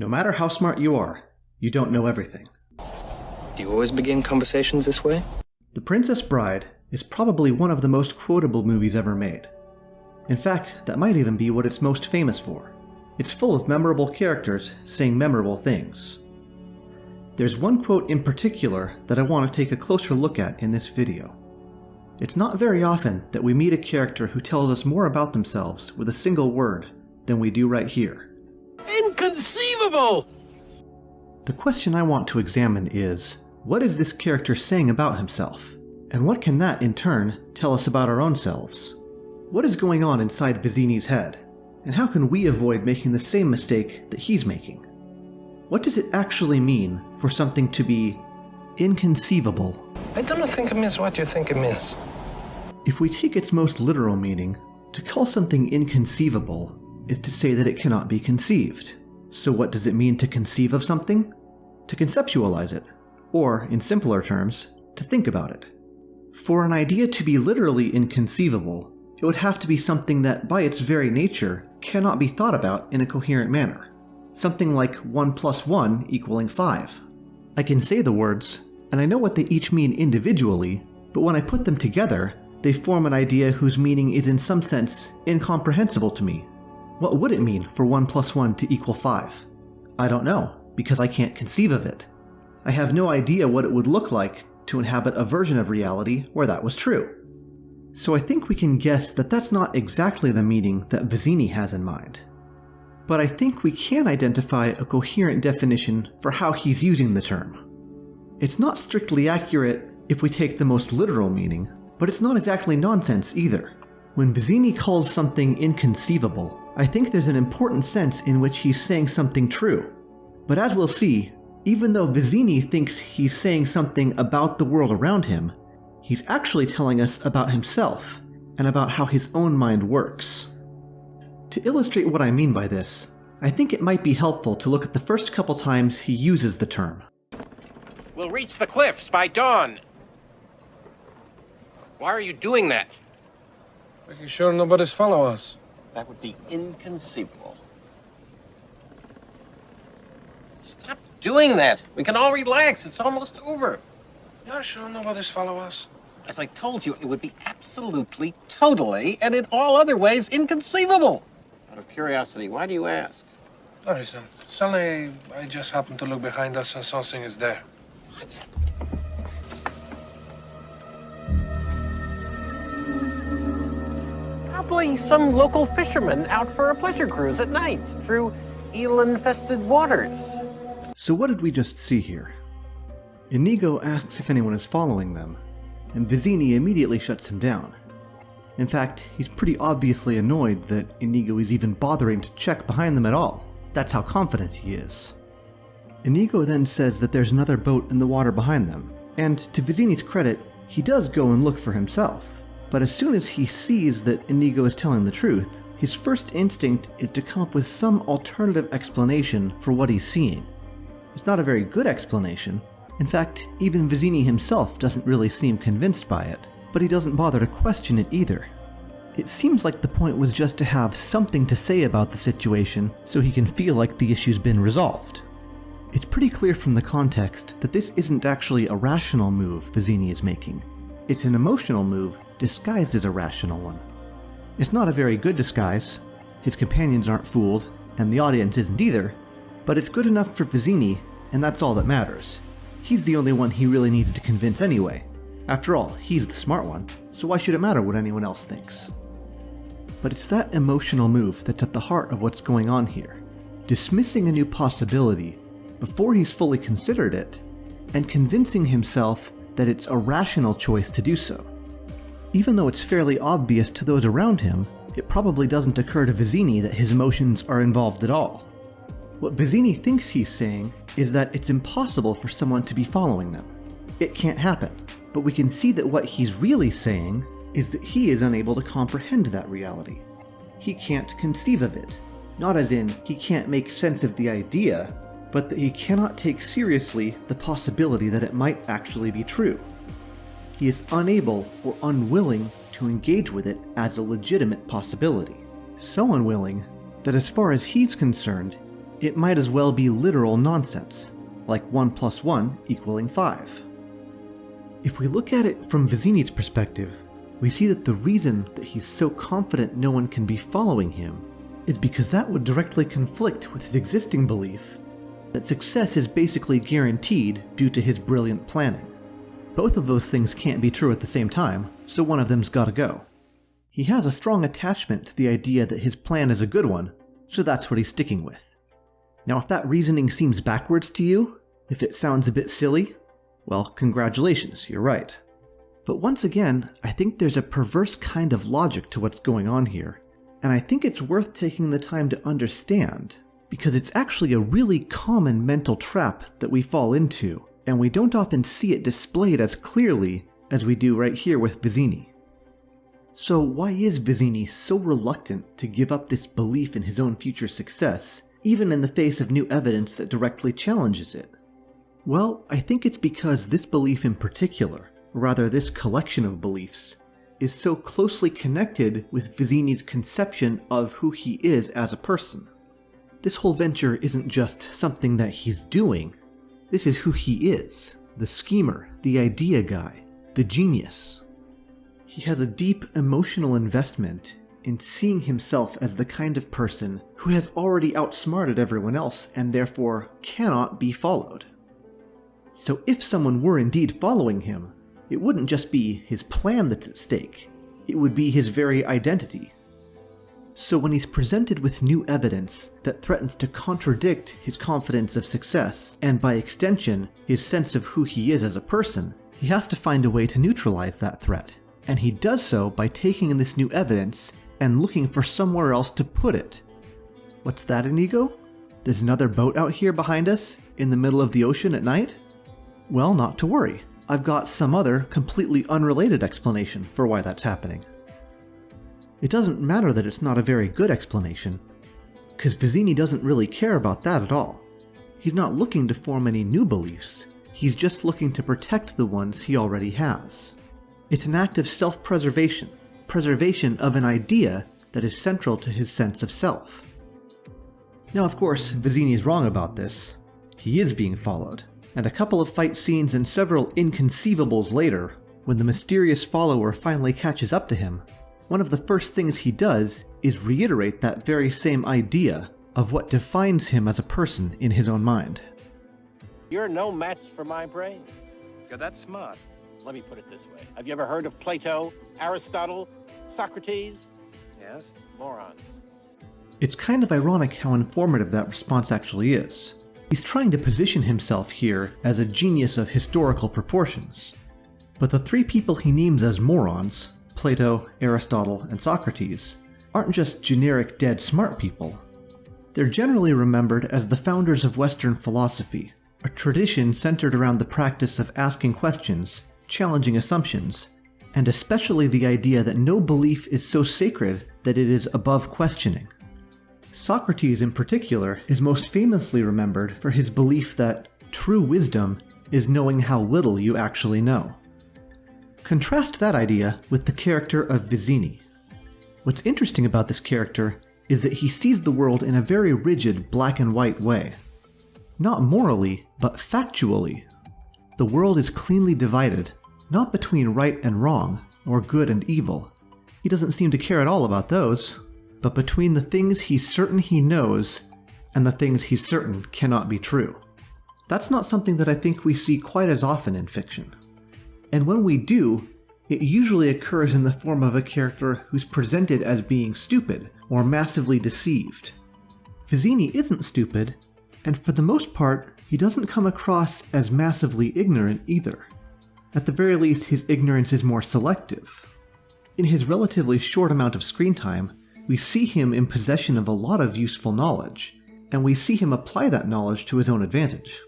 No matter how smart you are, you don't know everything. Do you always begin conversations this way? The Princess Bride is probably one of the most quotable movies ever made. In fact, that might even be what it's most famous for. It's full of memorable characters saying memorable things. There's one quote in particular that I want to take a closer look at in this video. It's not very often that we meet a character who tells us more about themselves with a single word than we do right here. Inconceivable! The question I want to examine is, what is this character saying about himself? And what can that, in turn, tell us about our own selves? What is going on inside Vizzini's head? And how can we avoid making the same mistake that he's making? What does it actually mean for something to be inconceivable? I don't think it means what you think it means. If we take its most literal meaning, to call something inconceivable is to say that it cannot be conceived. So what does it mean to conceive of something? To conceptualize it, or, in simpler terms, to think about it. For an idea to be literally inconceivable, it would have to be something that, by its very nature, cannot be thought about in a coherent manner. Something like 1 + 1 = 5. I can say the words, and I know what they each mean individually, but when I put them together, they form an idea whose meaning is in some sense incomprehensible to me. What would it mean for 1 + 1 = 5? I don't know, because I can't conceive of it. I have no idea what it would look like to inhabit a version of reality where that was true. So I think we can guess that that's not exactly the meaning that Vizzini has in mind. But I think we can identify a coherent definition for how he's using the term. It's not strictly accurate if we take the most literal meaning, but it's not exactly nonsense either. When Vizzini calls something inconceivable, I think there's an important sense in which he's saying something true. But as we'll see, even though Vizzini thinks he's saying something about the world around him, he's actually telling us about himself and about how his own mind works. To illustrate what I mean by this, I think it might be helpful to look at the first couple times he uses the term. We'll reach the cliffs by dawn. Why are you doing that? Making sure nobody's follow us. That would be inconceivable. Stop doing that. We can all relax. It's almost over. You're sure nobody's follow us? As I told you, it would be absolutely, totally, and in all other ways, inconceivable. Out of curiosity, why do you ask? No reason. Suddenly, I just happened to look behind us and something is there. What? Probably some local fisherman out for a pleasure cruise at night through eel-infested waters. So what did we just see here? Inigo asks if anyone is following them, and Vizzini immediately shuts him down. In fact, he's pretty obviously annoyed that Inigo is even bothering to check behind them at all. That's how confident he is. Inigo then says that there's another boat in the water behind them, and to Vizzini's credit, he does go and look for himself. But as soon as he sees that Inigo is telling the truth, his first instinct is to come up with some alternative explanation for what he's seeing. It's not a very good explanation. In fact, even Vizzini himself doesn't really seem convinced by it, but he doesn't bother to question it either. It seems like the point was just to have something to say about the situation so he can feel like the issue's been resolved. It's pretty clear from the context that this isn't actually a rational move Vizzini is making. It's an emotional move disguised as a rational one. It's not a very good disguise, his companions aren't fooled, and the audience isn't either, but it's good enough for Vizzini, and that's all that matters. He's the only one he really needed to convince anyway. After all, he's the smart one, so why should it matter what anyone else thinks? But it's that emotional move that's at the heart of what's going on here. Dismissing a new possibility before he's fully considered it, and convincing himself that it's a rational choice to do so. Even though it's fairly obvious to those around him, it probably doesn't occur to Vizzini that his emotions are involved at all. What Vizzini thinks he's saying is that it's impossible for someone to be following them. It can't happen. But we can see that what he's really saying is that he is unable to comprehend that reality. He can't conceive of it. Not as in, he can't make sense of the idea, but that he cannot take seriously the possibility that it might actually be true. He is unable or unwilling to engage with it as a legitimate possibility. So unwilling that as far as he's concerned, it might as well be literal nonsense, like 1 + 1 = 5. If we look at it from Vizzini's perspective, we see that the reason that he's so confident no one can be following him is because that would directly conflict with his existing belief that success is basically guaranteed due to his brilliant planning. Both of those things can't be true at the same time, so one of them's gotta go. He has a strong attachment to the idea that his plan is a good one, so that's what he's sticking with. Now, if that reasoning seems backwards to you, if it sounds a bit silly, well, congratulations, you're right. But once again, I think there's a perverse kind of logic to what's going on here, and I think it's worth taking the time to understand, because it's actually a really common mental trap that we fall into, and we don't often see it displayed as clearly as we do right here with Vizzini. So why is Vizzini so reluctant to give up this belief in his own future success, even in the face of new evidence that directly challenges it? Well, I think it's because this belief in particular, or rather this collection of beliefs, is so closely connected with Vizzini's conception of who he is as a person. This whole venture isn't just something that he's doing, this is who he is, the schemer, the idea guy, the genius. He has a deep emotional investment in seeing himself as the kind of person who has already outsmarted everyone else and therefore cannot be followed. So if someone were indeed following him, it wouldn't just be his plan that's at stake, it would be his very identity. So when he's presented with new evidence that threatens to contradict his confidence of success, and by extension, his sense of who he is as a person, he has to find a way to neutralize that threat. And he does so by taking in this new evidence and looking for somewhere else to put it. What's that, Inigo? There's another boat out here behind us, in the middle of the ocean at night? Well, not to worry. I've got some other, completely unrelated explanation for why that's happening. It doesn't matter that it's not a very good explanation, because Vizzini doesn't really care about that at all. He's not looking to form any new beliefs, he's just looking to protect the ones he already has. It's an act of self-preservation, preservation of an idea that is central to his sense of self. Now, of course, Vizzini is wrong about this. He is being followed, and a couple of fight scenes and several inconceivables later, when the mysterious follower finally catches up to him, one of the first things he does is reiterate that very same idea of what defines him as a person in his own mind. You're no match for my brains. You're that smart. Let me put it this way. Have you ever heard of Plato, Aristotle, Socrates? Yes? Morons. It's kind of ironic how informative that response actually is. He's trying to position himself here as a genius of historical proportions. But the three people he names as morons, Plato, Aristotle, and Socrates, aren't just generic dead smart people. They're generally remembered as the founders of Western philosophy, a tradition centered around the practice of asking questions, challenging assumptions, and especially the idea that no belief is so sacred that it is above questioning. Socrates in particular is most famously remembered for his belief that true wisdom is knowing how little you actually know. Contrast that idea with the character of Vizzini. What's interesting about this character is that he sees the world in a very rigid black and white way. Not morally, but factually. The world is cleanly divided, not between right and wrong, or good and evil. He doesn't seem to care at all about those, but between the things he's certain he knows and the things he's certain cannot be true. That's not something that I think we see quite as often in fiction. And when we do, it usually occurs in the form of a character who's presented as being stupid or massively deceived. Vizzini isn't stupid, and for the most part, he doesn't come across as massively ignorant either. At the very least, his ignorance is more selective. In his relatively short amount of screen time, we see him in possession of a lot of useful knowledge, and we see him apply that knowledge to his own advantage.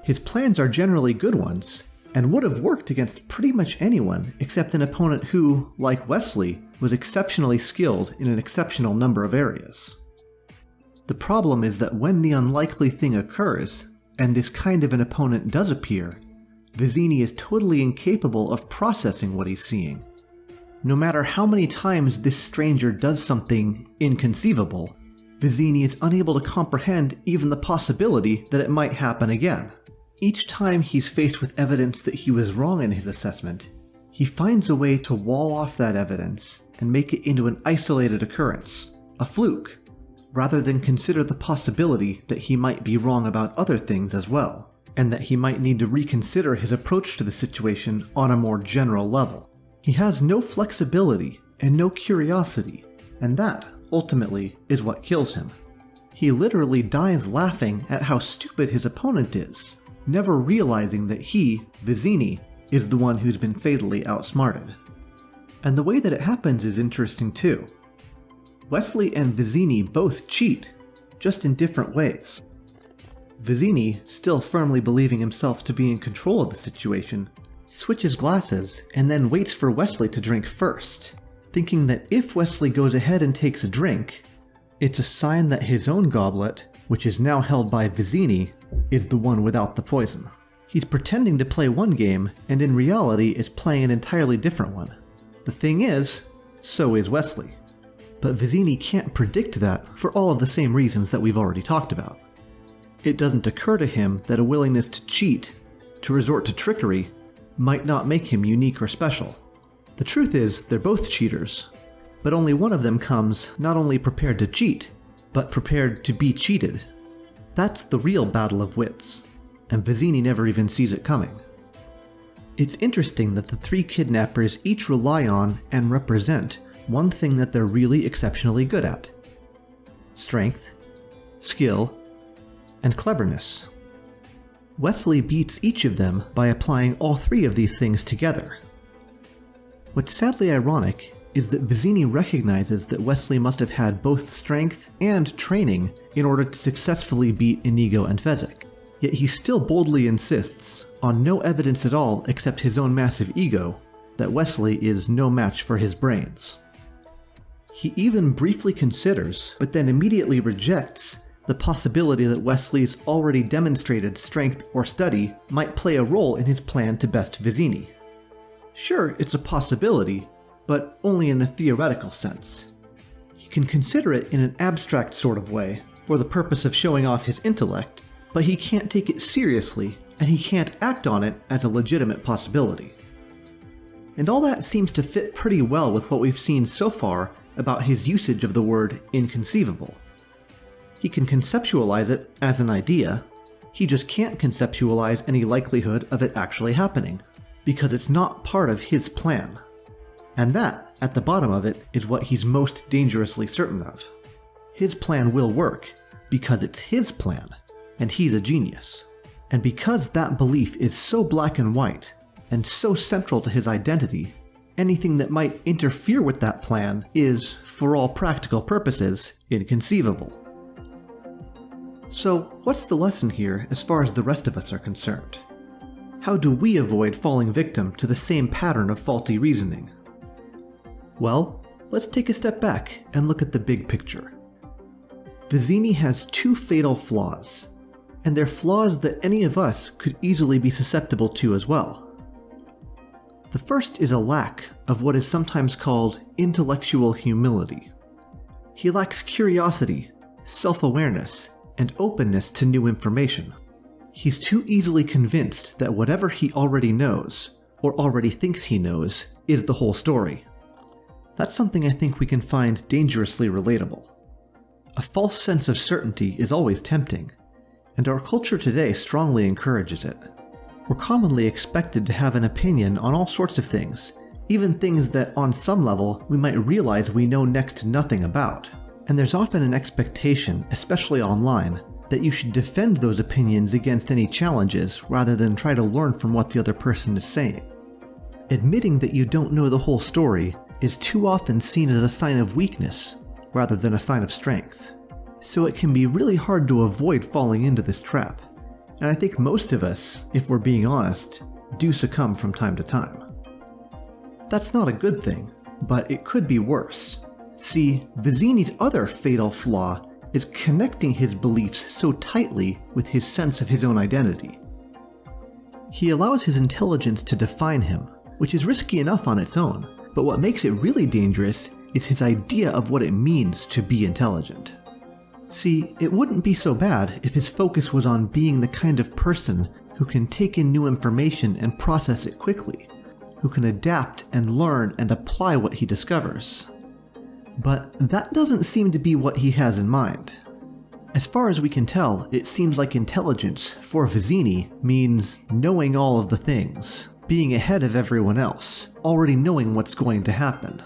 His plans are generally good ones, and would have worked against pretty much anyone except an opponent who, like Wesley, was exceptionally skilled in an exceptional number of areas. The problem is that when the unlikely thing occurs, and this kind of an opponent does appear, Vizzini is totally incapable of processing what he's seeing. No matter how many times this stranger does something inconceivable, Vizzini is unable to comprehend even the possibility that it might happen again. Each time he's faced with evidence that he was wrong in his assessment, he finds a way to wall off that evidence and make it into an isolated occurrence, a fluke, rather than consider the possibility that he might be wrong about other things as well, and that he might need to reconsider his approach to the situation on a more general level. He has no flexibility and no curiosity, and that, ultimately, is what kills him. He literally dies laughing at how stupid his opponent is, never realizing that he, Vizzini, is the one who's been fatally outsmarted. And the way that it happens is interesting too. Wesley and Vizzini both cheat, just in different ways. Vizzini, still firmly believing himself to be in control of the situation, switches glasses and then waits for Wesley to drink first, thinking that if Wesley goes ahead and takes a drink, it's a sign that his own goblet, which is now held by Vizzini, is the one without the poison. He's pretending to play one game, and in reality is playing an entirely different one. The thing is, so is Wesley. But Vizzini can't predict that for all of the same reasons that we've already talked about. It doesn't occur to him that a willingness to cheat, to resort to trickery, might not make him unique or special. The truth is, they're both cheaters, but only one of them comes not only prepared to cheat, but prepared to be cheated. That's the real battle of wits, and Vizzini never even sees it coming. It's interesting that the three kidnappers each rely on and represent one thing that they're really exceptionally good at: strength, skill, and cleverness. Wesley beats each of them by applying all three of these things together. What's sadly ironic is that Vizzini recognizes that Wesley must have had both strength and training in order to successfully beat Inigo and Fezzik, yet he still boldly insists, on no evidence at all except his own massive ego, that Wesley is no match for his brains. He even briefly considers, but then immediately rejects, the possibility that Wesley's already demonstrated strength or study might play a role in his plan to best Vizzini. Sure, it's a possibility, but only in a theoretical sense. He can consider it in an abstract sort of way, for the purpose of showing off his intellect, but he can't take it seriously, and he can't act on it as a legitimate possibility. And all that seems to fit pretty well with what we've seen so far about his usage of the word inconceivable. He can conceptualize it as an idea, he just can't conceptualize any likelihood of it actually happening, because it's not part of his plan. And that, at the bottom of it, is what he's most dangerously certain of. His plan will work, because it's his plan, and he's a genius. And because that belief is so black and white, and so central to his identity, anything that might interfere with that plan is, for all practical purposes, inconceivable. So, what's the lesson here as far as the rest of us are concerned? How do we avoid falling victim to the same pattern of faulty reasoning? Well, let's take a step back and look at the big picture. Vizzini has two fatal flaws, and they're flaws that any of us could easily be susceptible to as well. The first is a lack of what is sometimes called intellectual humility. He lacks curiosity, self-awareness, and openness to new information. He's too easily convinced that whatever he already knows, or already thinks he knows, is the whole story. That's something I think we can find dangerously relatable. A false sense of certainty is always tempting, and our culture today strongly encourages it. We're commonly expected to have an opinion on all sorts of things, even things that on some level we might realize we know next to nothing about. And there's often an expectation, especially online, that you should defend those opinions against any challenges rather than try to learn from what the other person is saying. Admitting that you don't know the whole story is too often seen as a sign of weakness rather than a sign of strength. So it can be really hard to avoid falling into this trap. And I think most of us, if we're being honest, do succumb from time to time. That's not a good thing, but it could be worse. See, Vizzini's other fatal flaw is connecting his beliefs so tightly with his sense of his own identity. He allows his intelligence to define him, which is risky enough on its own, but what makes it really dangerous is his idea of what it means to be intelligent. See, it wouldn't be so bad if his focus was on being the kind of person who can take in new information and process it quickly, who can adapt and learn and apply what he discovers. But that doesn't seem to be what he has in mind. As far as we can tell, it seems like intelligence, for Vizzini, means knowing all of the things, being ahead of everyone else, already knowing what's going to happen.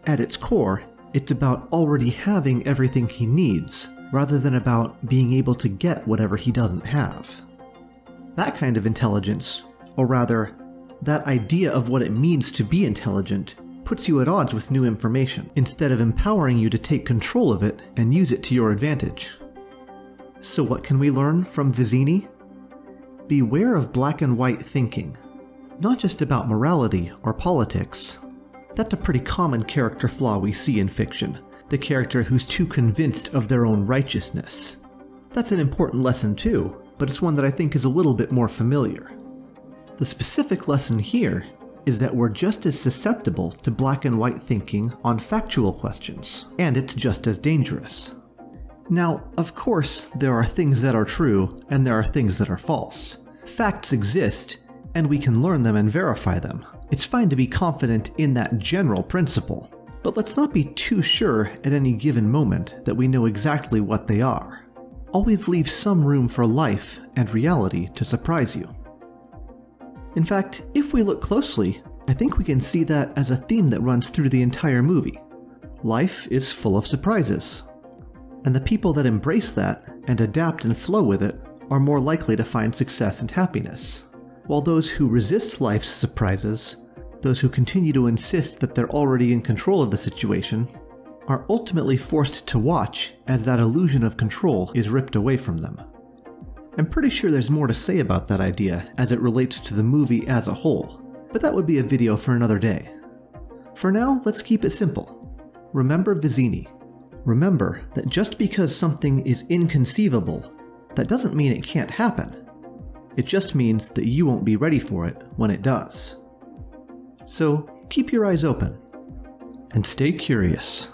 At its core, it's about already having everything he needs, rather than about being able to get whatever he doesn't have. That kind of intelligence, or rather, that idea of what it means to be intelligent, puts you at odds with new information, instead of empowering you to take control of it and use it to your advantage. So what can we learn from Vizzini? Beware of black and white thinking, not just about morality or politics. That's a pretty common character flaw we see in fiction, the character who's too convinced of their own righteousness. That's an important lesson too, but it's one that I think is a little bit more familiar. The specific lesson here is that we're just as susceptible to black and white thinking on factual questions, and it's just as dangerous. Now, of course, there are things that are true, and there are things that are false. Facts exist, and we can learn them and verify them. It's fine to be confident in that general principle, but let's not be too sure at any given moment that we know exactly what they are. Always leave some room for life and reality to surprise you. In fact, if we look closely, I think we can see that as a theme that runs through the entire movie. Life is full of surprises, and the people that embrace that and adapt and flow with it are more likely to find success and happiness, while those who resist life's surprises, those who continue to insist that they're already in control of the situation, are ultimately forced to watch as that illusion of control is ripped away from them. I'm pretty sure there's more to say about that idea as it relates to the movie as a whole, but that would be a video for another day. For now, let's keep it simple. Remember Vizzini. Remember that just because something is inconceivable, that doesn't mean it can't happen. It just means that you won't be ready for it when it does. So keep your eyes open and stay curious.